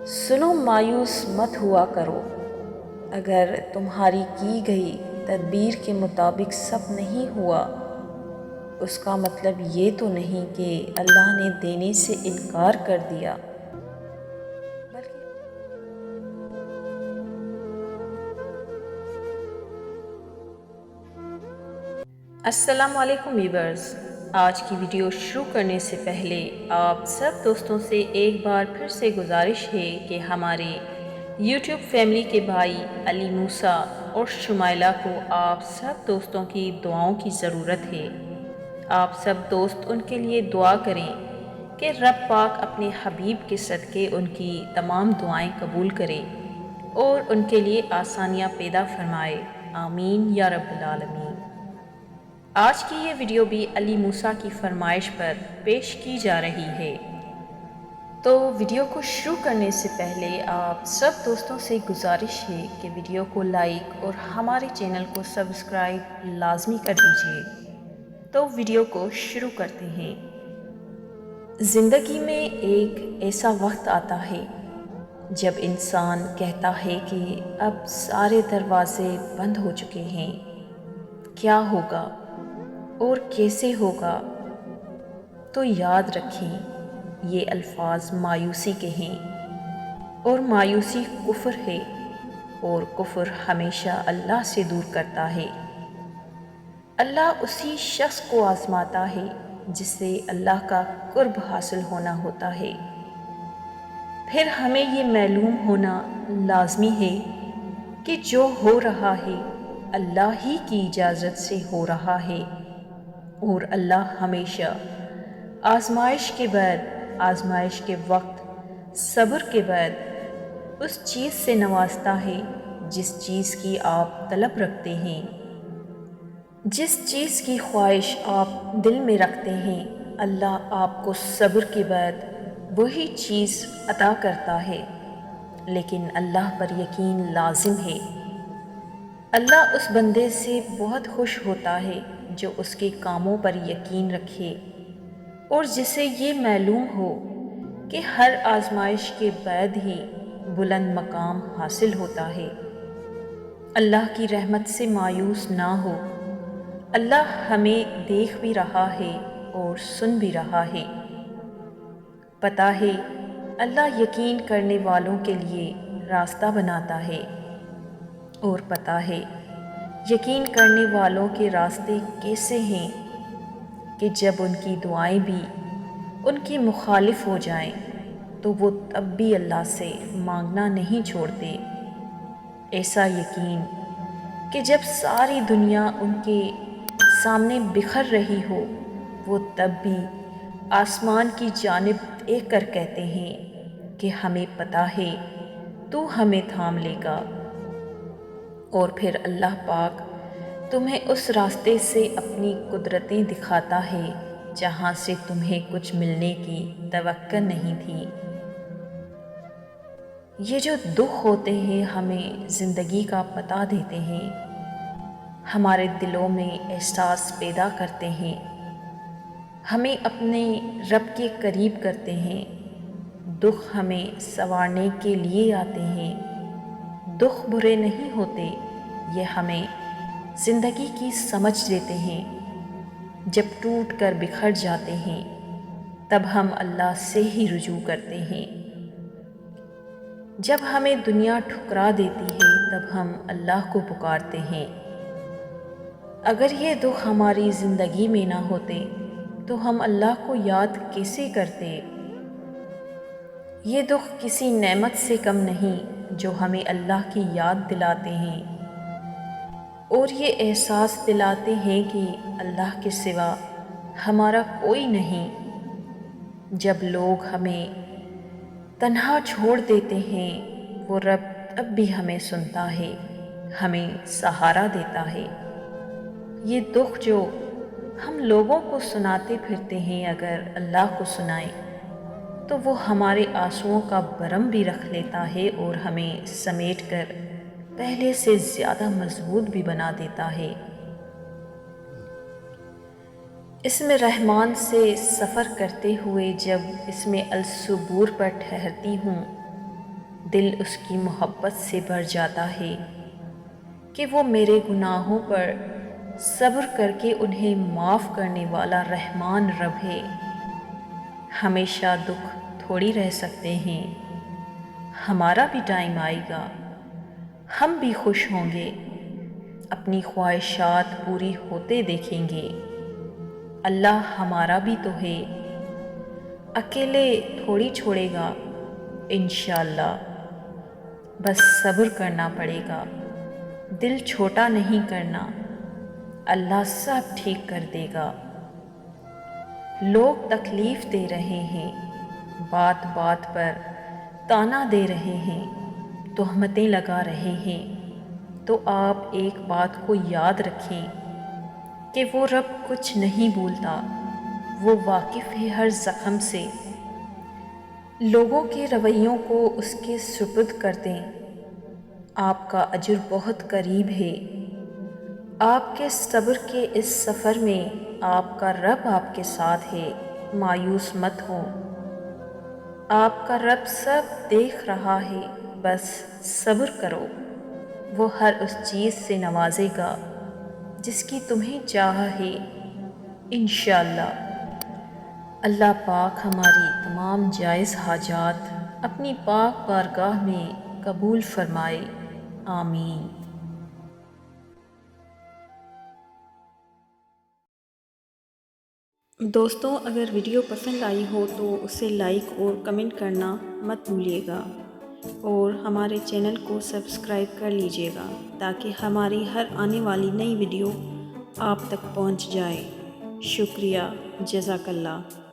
سنو مایوس مت ہوا کرو، اگر تمہاری کی گئی تدبیر کے مطابق سب نہیں ہوا، اس کا مطلب یہ تو نہیں کہ اللہ نے دینے سے انکار کر دیا، بلکہ السلام علیکم ویورز۔ آج کی ویڈیو شروع کرنے سے پہلے آپ سب دوستوں سے ایک بار پھر سے گزارش ہے کہ ہمارے یوٹیوب فیملی کے بھائی علی موسیٰ اور شمائلہ کو آپ سب دوستوں کی دعاؤں کی ضرورت ہے۔ آپ سب دوست ان کے لیے دعا کریں کہ رب پاک اپنے حبیب کے صدقے ان کی تمام دعائیں قبول کرے اور ان کے لیے آسانیاں پیدا فرمائے، آمین یا رب العالمین۔ آج کی یہ ویڈیو بھی علی موسیٰ کی فرمائش پر پیش کی جا رہی ہے۔ تو ویڈیو کو شروع کرنے سے پہلے آپ سب دوستوں سے گزارش ہے کہ ویڈیو کو لائک اور ہمارے چینل کو سبسکرائب لازمی کر دیجیے۔ تو ویڈیو کو شروع کرتے ہیں۔ زندگی میں ایک ایسا وقت آتا ہے جب انسان کہتا ہے کہ اب سارے دروازے بند ہو چکے ہیں، کیا ہوگا اور کیسے ہوگا؟ تو یاد رکھیں، یہ الفاظ مایوسی کے ہیں، اور مایوسی کفر ہے، اور کفر ہمیشہ اللہ سے دور کرتا ہے۔ اللہ اسی شخص کو آزماتا ہے جس سے اللہ کا قرب حاصل ہونا ہوتا ہے۔ پھر ہمیں یہ معلوم ہونا لازمی ہے کہ جو ہو رہا ہے اللہ ہی کی اجازت سے ہو رہا ہے، اور اللہ ہمیشہ آزمائش کے بعد، آزمائش کے وقت، صبر کے بعد اس چیز سے نوازتا ہے جس چیز کی آپ طلب رکھتے ہیں، جس چیز کی خواہش آپ دل میں رکھتے ہیں، اللہ آپ کو صبر کے بعد وہی چیز عطا کرتا ہے۔ لیکن اللہ پر یقین لازم ہے۔ اللہ اس بندے سے بہت خوش ہوتا ہے جو اس کے کاموں پر یقین رکھے اور جسے یہ معلوم ہو کہ ہر آزمائش کے بعد ہی بلند مقام حاصل ہوتا ہے۔ اللہ کی رحمت سے مایوس نہ ہو، اللہ ہمیں دیکھ بھی رہا ہے اور سن بھی رہا ہے۔ پتہ ہے اللہ یقین کرنے والوں کے لیے راستہ بناتا ہے، اور پتہ ہے یقین کرنے والوں کے راستے کیسے ہیں کہ جب ان کی دعائیں بھی ان کی مخالف ہو جائیں تو وہ تب بھی اللہ سے مانگنا نہیں چھوڑتے۔ ایسا یقین کہ جب ساری دنیا ان کے سامنے بکھر رہی ہو، وہ تب بھی آسمان کی جانب دیکھ کر کہتے ہیں کہ ہمیں پتہ ہے تو ہمیں تھام لے گا، اور پھر اللہ پاک تمہیں اس راستے سے اپنی قدرتیں دکھاتا ہے جہاں سے تمہیں کچھ ملنے کی توقع نہیں تھی۔ یہ جو دکھ ہوتے ہیں ہمیں زندگی کا پتہ دیتے ہیں، ہمارے دلوں میں احساس پیدا کرتے ہیں، ہمیں اپنے رب کے قریب کرتے ہیں۔ دکھ ہمیں سنوارنے کے لیے آتے ہیں۔ دکھ برے نہیں ہوتے، یہ ہمیں زندگی کی سمجھ دیتے ہیں۔ جب ٹوٹ کر بکھر جاتے ہیں تب ہم اللہ سے ہی رجوع کرتے ہیں۔ جب ہمیں دنیا ٹھکرا دیتی ہے تب ہم اللہ کو پکارتے ہیں۔ اگر یہ دکھ ہماری زندگی میں نہ ہوتے تو ہم اللہ کو یاد کیسے کرتے؟ یہ دکھ کسی نعمت سے کم نہیں جو ہمیں اللہ کی یاد دلاتے ہیں، اور یہ احساس دلاتے ہیں کہ اللہ کے سوا ہمارا کوئی نہیں۔ جب لوگ ہمیں تنہا چھوڑ دیتے ہیں، وہ رب تب بھی ہمیں سنتا ہے، ہمیں سہارا دیتا ہے۔ یہ دکھ جو ہم لوگوں کو سناتے پھرتے ہیں، اگر اللہ کو سنائیں تو وہ ہمارے آنسوؤں کا برم بھی رکھ لیتا ہے اور ہمیں سمیٹ کر پہلے سے زیادہ مضبوط بھی بنا دیتا ہے۔ اسم رحمان سے سفر کرتے ہوئے جب اسم الصبور پر ٹھہرتی ہوں دل اس کی محبت سے بھر جاتا ہے کہ وہ میرے گناہوں پر صبر کر کے انہیں معاف کرنے والا رحمان رب ہے۔ ہمیشہ دکھ تھوڑی رہ سکتے ہیں، ہمارا بھی ٹائم آئے گا، ہم بھی خوش ہوں گے، اپنی خواہشات پوری ہوتے دیکھیں گے۔ اللہ ہمارا بھی تو ہے، اکیلے تھوڑی چھوڑے گا انشاءاللہ۔ بس صبر کرنا پڑے گا، دل چھوٹا نہیں کرنا، اللہ سب ٹھیک کر دے گا۔ لوگ تکلیف دے رہے ہیں، بات بات پر تانا دے رہے ہیں، تہمتیں لگا رہے ہیں، تو آپ ایک بات کو یاد رکھیں کہ وہ رب کچھ نہیں بھولتا، وہ واقف ہے ہر زخم سے۔ لوگوں کے رویوں کو اس کے سپرد کر دیں، آپ کا اجر بہت قریب ہے۔ آپ کے صبر کے اس سفر میں آپ کا رب آپ کے ساتھ ہے، مایوس مت ہو۔ آپ کا رب سب دیکھ رہا ہے، بس صبر کرو، وہ ہر اس چیز سے نوازے گا جس کی تمہیں چاہ ہے انشاءاللہ۔ اللہ پاک ہماری تمام جائز حاجات اپنی پاک بارگاہ میں قبول فرمائے، آمین۔ دوستوں، اگر ویڈیو پسند آئی ہو تو اسے لائک اور کمنٹ کرنا مت بھولیے گا، اور ہمارے چینل کو سبسکرائب کر لیجیے گا تاکہ ہماری ہر آنے والی نئی ویڈیو آپ تک پہنچ جائے۔ شکریہ، جزاک اللہ۔